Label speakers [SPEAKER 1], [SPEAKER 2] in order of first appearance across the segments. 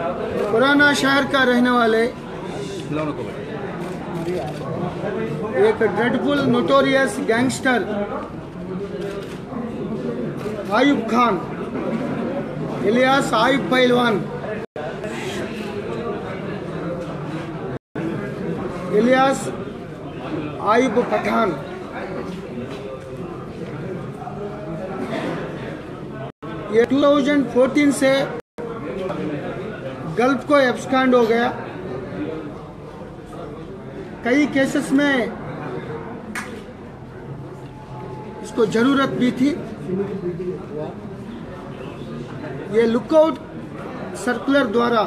[SPEAKER 1] पुराना शहर का रहने वाले एक dreadful notorious gangster Ayub Khan Ilyas Ayub पहलवान इलियास आयुब पठान ये 2014 से गल्फ को एब्सकॉन्ड हो गया। कई केसेस में इसको जरूरत भी थी। ये लुकआउट सर्कुलर द्वारा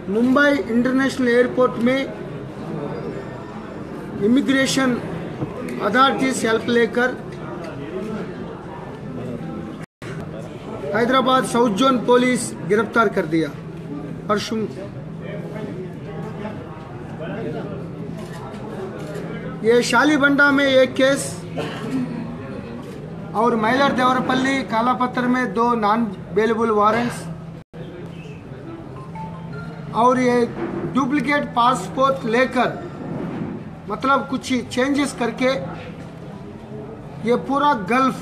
[SPEAKER 1] मुंबई इंटरनेशनल एयरपोर्ट में इमिग्रेशन अथॉरिटी से हेल्प लेकर हैदराबाद साउथ जोन पुलिस गिरफ्तार कर दिया। परसों ये शालीबंडा में एक केस और मैलर देवरपल्ली कालापत्तर में 2 नॉन बेलेबल वारंट्स और ये डुप्लीकेट पासपोर्ट लेकर मतलब कुछ चेंजेस करके ये पूरा Gulf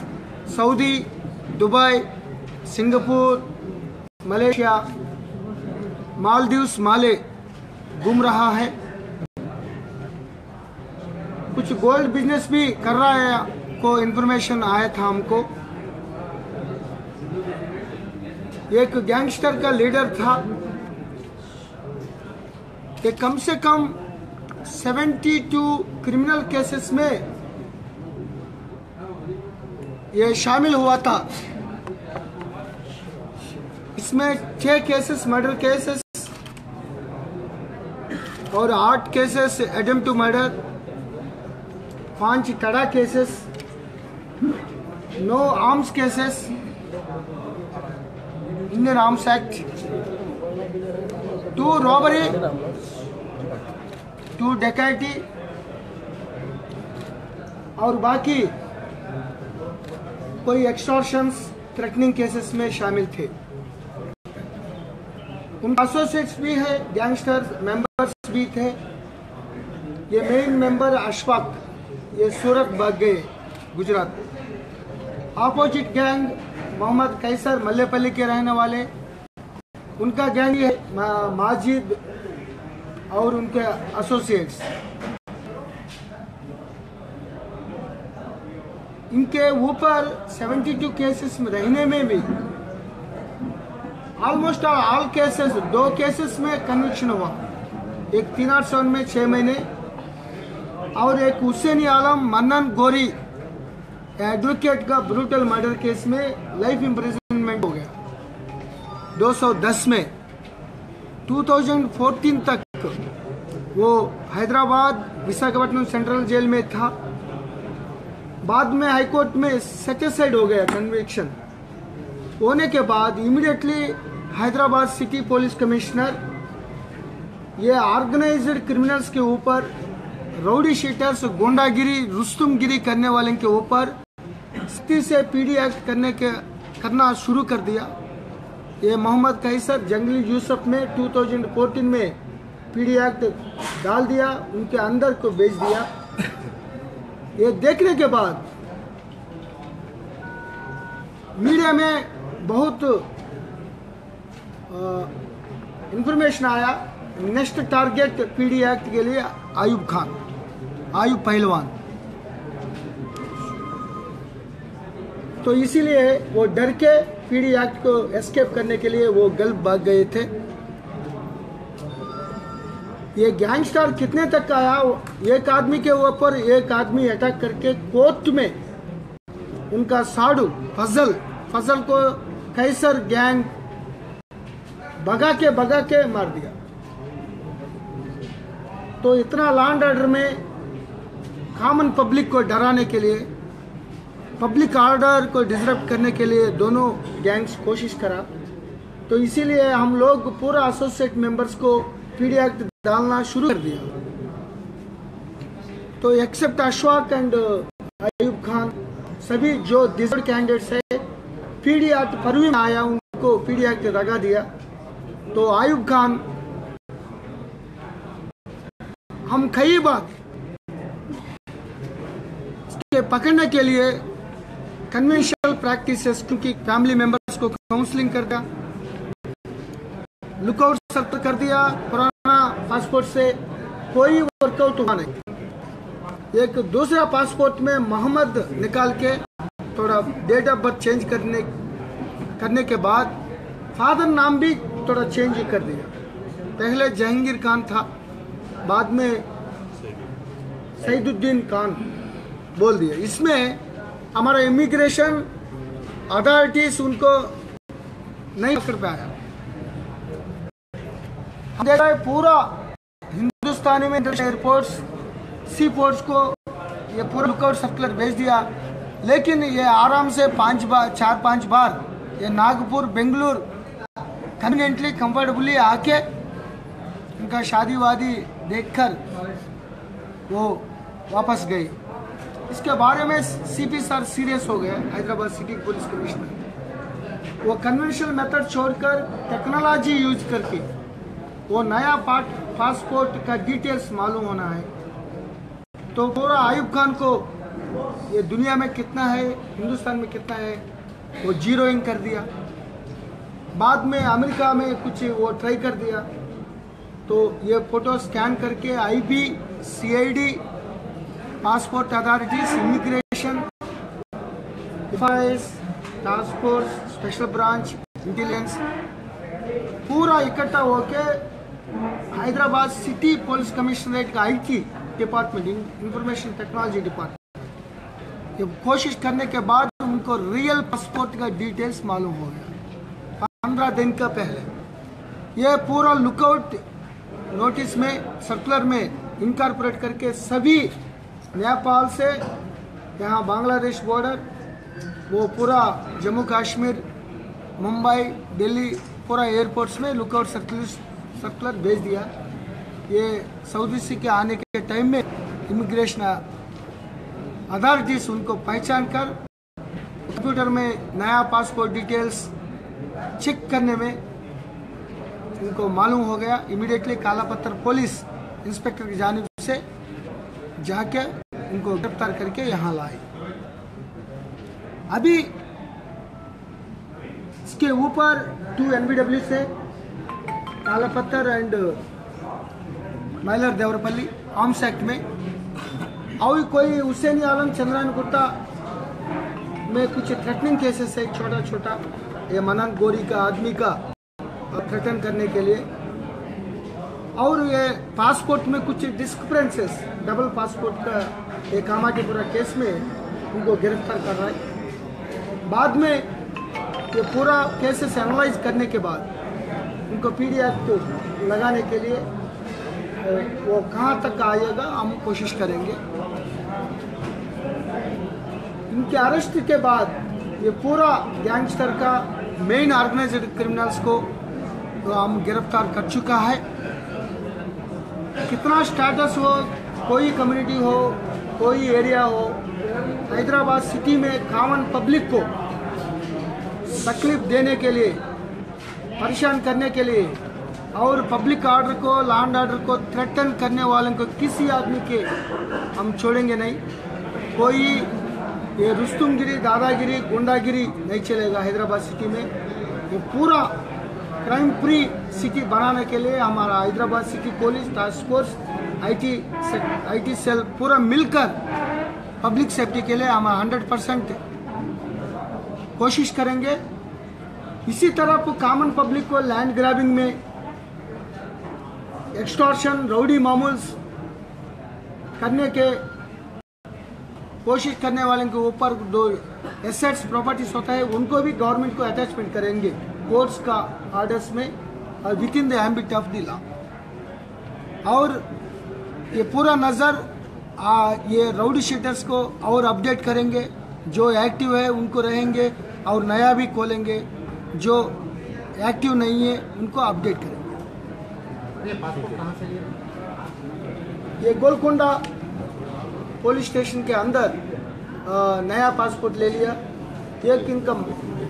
[SPEAKER 1] Saudi Dubai Singapore Malaysia Maldives Male घूम रहा है। कुछ गोल्ड बिजनेस भी कर रहा है को इन्फॉर्मेशन आया था हमको। एक गैंगस्टर का लीडर था। ये कम से कम 72 क्रिमिनल केसेस में ये शामिल हुआ था। इसमें 6 केसेस मर्डर केसेस और 8 cases attempt to murder, 5 TADA cases, 9 arms cases, Indian arms act, 2 robbery, 2 डकैती और बाकी कोई एक्सटॉर्शंस थ्रेटनिंग केसेस में शामिल थे। उनके एसोसिएट्स भी है, गैंगस्टर्स मेंबर्स भी थे। ये मेन मेंबर अशफाक ये सूरत भाग गए गुजरात। अपोजिट गैंग मोहम्मद कैसर मल्लेपल्ली के रहने वाले, उनका गैंग है माजिद और उनके एसोसिएट्स। इनके ऊपर 72 केसेस में रहने में भी ऑलमोस्ट ऑल केसेस 2 केसेस में कन्विक्शन हुआ। एक 307 में 6 महीने और एक हुसैनी आलम मन्नन गोरी एडवोकेट का ब्रूटल मर्डर केस में लाइफ इम्प्रिजनमेंट हो गया 210 में। 2014 तक वो हैदराबाद विशाखापट्टनम सेंट्रल जेल में था। बाद में हाईकोर्ट में सेटिस्फाइड हो गया कन्विक्शन होने के बाद immediately Hyderabad city police commissioner ये ऑर्गेनाइज्ड क्रिमिनल्स के ऊपर, राउडी शीटर्स, गुंडागिरी, रुस्तुमगिरी करने वाले के ऊपर सख्ती से पीडी एक्ट करना शुरू कर दिया। ये मोहम्मद कैसर जंगली यूसुफ में 2014 में पीडी एक्ट डाल दिया, उनके अंदर को भेज दिया। ये देखने के बाद मीडिया में बहुत इंफॉर्मेशन आया। नेक्स्ट टारगेट पीडी एक्ट के लिए आयुब खान, आयुब पहलवान। तो इसीलिए वो डर के पीडी एक्ट को एस्केप करने के लिए वो गल्फ भाग गए थे। ये गैंगस्टर कितने तक आया, एक आदमी के ऊपर एक आदमी अटैक करके कोर्ट में उनका साडू फजल को कैसर गैंग भगा के मार दिया। तो इतना लॉ एंड ऑर्डर में कॉमन पब्लिक को डराने के लिए, पब्लिक ऑर्डर को डिसरप्ट करने के लिए दोनों गैंग्स कोशिश करा। तो इसीलिए हम लोग पूरा एसोसिएट मेंबर्स को पीडी एक्ट डालना शुरू कर दिया। तो एक्सेप्ट अशफाक एंड आयुब खान, सभी जो डिजर्व कैंडिडेट्स है पीडी एक्ट परवी में आया, उनको पीडी एक्ट लगा दिया। तो आयुब खान हम कई बार इसके पकड़ने के लिए कन्वेंशनल प्रैक्टिसेस, क्योंकि फैमिली मेंबर्स को काउंसलिंग कर दिया, लुकआउट सर्च कर दिया, पुराना पासपोर्ट से कोई वर्कआउट हुआ नहीं। एक दूसरा पासपोर्ट में मोहम्मद निकाल के थोड़ा डेट ऑफ बर्थ चेंज करने के बाद फादर नाम भी थोड़ा चेंज कर दिया। पहले जहांगीर खान था, बाद में सईदुद्दीन खान बोल दिया। इसमें हमारा इमिग्रेशन अथॉरिटीज उनको नहीं पकड़ पाया। पूरा हिंदुस्तानी में एयरपोर्ट्स, सी पोर्ट्स को ये पूरा लुकआउट सर्कुलर भेज दिया, लेकिन ये आराम से 4-5 बार ये नागपुर, बेंगलुरु कन्वीनियंटली, कंफर्टेबली आके उनका शादी वादी देखकर वो वापस गए। इसके बारे में सीपी सर सीरियस हो गए, हैदराबाद सिटी पुलिस कमिश्नर। वो कन्वेंशनल मेथड छोड़कर टेक्नोलॉजी यूज करके वो नया पासपोर्ट का डिटेल्स मालूम होना है। तो पूरा आयुब खान को ये दुनिया में कितना है, हिंदुस्तान में कितना है, वो जीरोइंग कर दिया। बाद में अमेरिका में कुछ वो ट्राई कर दिया। तो ये फोटो स्कैन करके IB, CID, passport authorities, immigration, task force, special branch, intelligence पूरा इकट्ठा होके हैदराबाद सिटी पुलिस कमिश्नरेट का IT department, information technology department, ये कोशिश करने के बाद उनको रियल पासपोर्ट का डिटेल्स मालूम हो गया 15 दिन का पहले। ये पूरा लुकआउट नोटिस में, सर्कुलर में इनकॉर्पोरेट करके सभी नेपाल से यहाँ बांग्लादेश बॉर्डर, वो पूरा जम्मू कश्मीर, मुंबई, दिल्ली पूरा एयरपोर्ट्स में लुकआउट सर्कुलर भेज दिया। ये सऊदी से के आने के टाइम में इमिग्रेशन अथॉरिटीज उनको पहचान कर कंप्यूटर में नया पासपोर्ट डिटेल्स चेक करने में उनको मालूम हो गया। इमीडिएटली काला पत्थर पुलिस इंस्पेक्टर की जानिब से जाके उनको गिरफ्तार करके यहाँ लाए। अभी इसके ऊपर 2 NBW से काला पत्थर and Mylar Devarpalli arms act में, और कोई हुसैनी आलम, चंद्रायन गुट्टा में कुछ थ्रेटनिंग केसेस है, छोटा छोटा, ये मनन गोरी का आदमी का थ्रेटन करने के लिए। और ये पासपोर्ट में कुछ डिस्क्रिपेंसेस, डबल पासपोर्ट का एक कामाटीपुरा केस में उनको गिरफ्तार कर रहा है। बाद में ये पूरा केसेस एनालाइज करने के बाद उनको पीडी एक्ट लगाने के लिए वो कहाँ तक आएगा हम कोशिश करेंगे। इनके अरेस्ट के बाद ये पूरा गैंगस्टर का मेन ऑर्गेनाइज्ड क्रिमिनल्स को तो हम गिरफ्तार कर चुका है। कितना स्टेटस हो, कोई कम्युनिटी हो, कोई एरिया हो, हैदराबाद सिटी में कॉमन पब्लिक को तकलीफ देने के लिए, परेशान करने के लिए और पब्लिक ऑर्डर को, लैंड ऑर्डर को थ्रेटन करने वालों को किसी आदमी के हम छोड़ेंगे नहीं। कोई ये रुस्तुमगिरी, दादागिरी, गुंडागिरी नहीं चलेगा हैदराबाद सिटी में। ये पूरा क्राइम फ्री सिटी बनाने के लिए हमारा Hyderabad city police, task force, IT cell पूरा मिलकर पब्लिक सेफ्टी के लिए हम 100% कोशिश करेंगे। इसी तरह को कॉमन पब्लिक को लैंड ग्रैबिंग में, एक्सटॉर्शन, राउडी मामूल्स करने के कोशिश करने वाले के ऊपर जो एसेट्स, प्रॉपर्टीज होता है उनको भी गवर्नमेंट को अटैचमेंट करेंगे कोर्ट्स का ऑर्डर्स में और with in the ambit of the law. और ये पूरा नज़र ये राउडी शीटर्स को और अपडेट करेंगे, जो एक्टिव है उनको रहेंगे और नया भी खोलेंगे, जो एक्टिव नहीं है उनको अपडेट करेंगे। ये गोलकोंडा पुलिस स्टेशन के अंदर नया पासपोर्ट ले लिया। एक इनका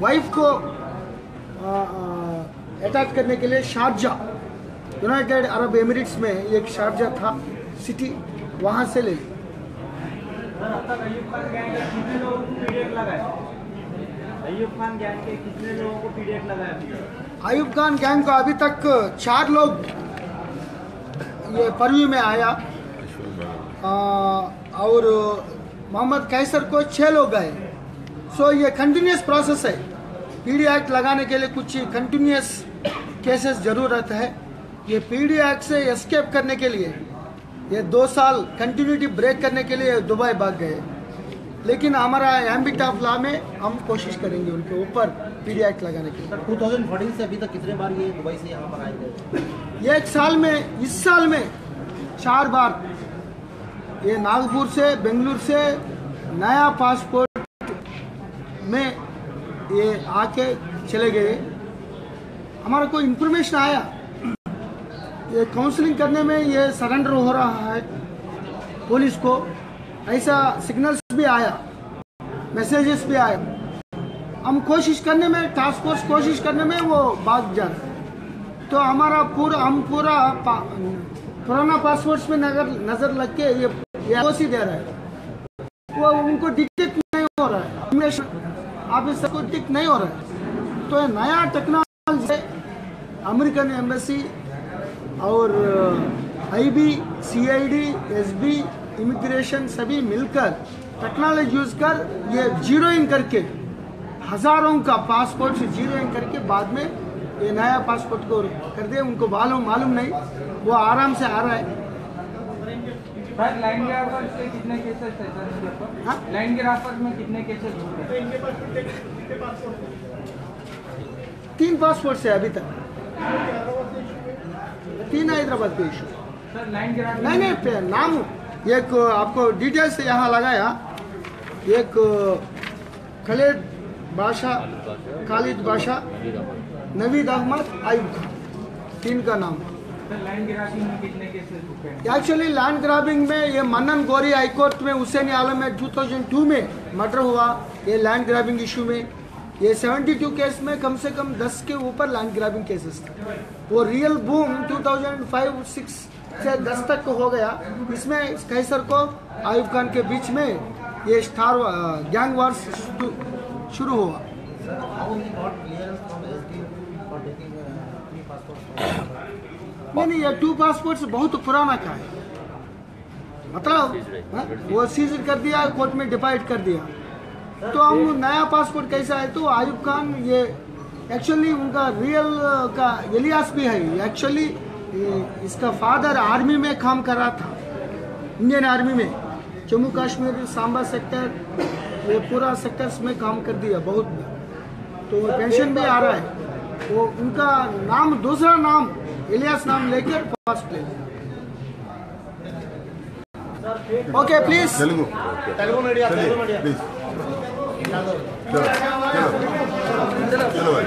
[SPEAKER 1] वाइफ को अटैक करने के लिए शारजा, यूनाइटेड अरब एमिरेट्स में एक शारजा था सिटी, वहाँ से ले ली।
[SPEAKER 2] अयूब खान गैंग के कितने लोगों को पीडीएफ लगाया?
[SPEAKER 1] अयूब खान गैंग को अभी तक 4 लोग ये परवी में आया, और मोहम्मद कैसर को 6 लोग गए। सो ये कंटिन्यूस प्रोसेस है। पीडी एक्ट लगाने के लिए कुछ कंटिन्यूस केसेस ज़रूरत है। ये पीडी एक्ट से एस्केप करने के लिए ये 2 साल कंटिन्यूटी ब्रेक करने के लिए दुबई भाग गए, लेकिन हमारा एम्बिट ऑफ लॉ में हम कोशिश करेंगे उनके ऊपर पीडी एक्ट लगाने के लिए।
[SPEAKER 3] 2014 से अभी तक कितने बार ये दुबई से यहाँ पर आए थे?
[SPEAKER 1] ये 1 साल में, इस साल में 4 बार ये नागपुर से, बेंगलुरु से नया पासपोर्ट में ये आके चले गए। हमारा को इन्फॉर्मेशन आया, ये काउंसलिंग करने में ये सरेंडर हो रहा है पुलिस को, ऐसा सिग्नल्स भी आया, मैसेजेस भी आए। हम कोशिश करने में, टास्क फोर्स कोशिश करने में वो भाग जाए, तो हमारा हम पूरा पुराना पासपोर्ट्स में नजर लग के ये ओसी दे रहा है, वो उनको डिटेक्ट नहीं हो रहा है, इमिग्रेशन ऑफिसर को डिटेक्ट नहीं हो रहा है। तो नया टेक्नोलॉजी से अमेरिकन एम्बेसी और आईबी, सीआईडी, एसबी, इमिग्रेशन सभी मिलकर टेक्नोलॉजी यूज कर ये जीरोइंग करके हजारों का पासपोर्ट से जीरोइंग करके बाद में ये नया पासपोर्ट को कर दे। उनको मालूम नहीं, वो आराम से आ रहा है।
[SPEAKER 2] सर लाइन ग्राफर्स के कितने केसेस है सर? हाँ? लाइन ग्राफर्स में कितने केसेस होते हैं? इनके पास कितने पासपोर्ट?
[SPEAKER 1] 3 पासपोर्ट है अभी तक, 3 हैदराबाद के इशू।
[SPEAKER 2] सर लाइन ग्राफर
[SPEAKER 1] नहीं, नाम एक आपको डिटेल्स यहाँ लगाया, एक खालिद बादशाह, नवीद अहमद, आयुब खान, 3 का नाम।
[SPEAKER 2] लैंड ग्रैबिंग में कितने केसेस होते हैं?
[SPEAKER 1] एक्चुअली लैंड ग्रैबिंग में ये मन्नन गौरी हाईकोर्ट में हुसैन आलम में 2002 में मर्डर हुआ। ये लैंड ग्रैबिंग इशू में ये 72 केस में कम से कम 10 के ऊपर लैंड ग्रैबिंग केसेस थे। वो रियल बूम 2005-6 से 10 तक हो गया। इसमें कैसर को आयुब खान के बीच में ये स्टार गैंग वार्स शुरू हुआ। नहीं, ये 2 पासपोर्ट्स बहुत पुराना का है, मतलब वो सीज कर दिया, कोर्ट में डिपाइट कर दिया। तो हम नया पासपोर्ट कैसा है, तो आयुब खान ये एक्चुअली उनका रियल का इलियास भी है। एक्चुअली इसका फादर आर्मी में काम कर रहा था, इंडियन आर्मी में, जम्मू कश्मीर, सांबा सेक्टर, ये पूरा सेक्टर्स में काम कर दिया बहुत, तो पेंशन भी आ रहा है। वो उनका नाम, दूसरा नाम इलियास नाम लेकर फर्स्ट ले। Okay please,
[SPEAKER 3] Telugu media please, चलो भाई।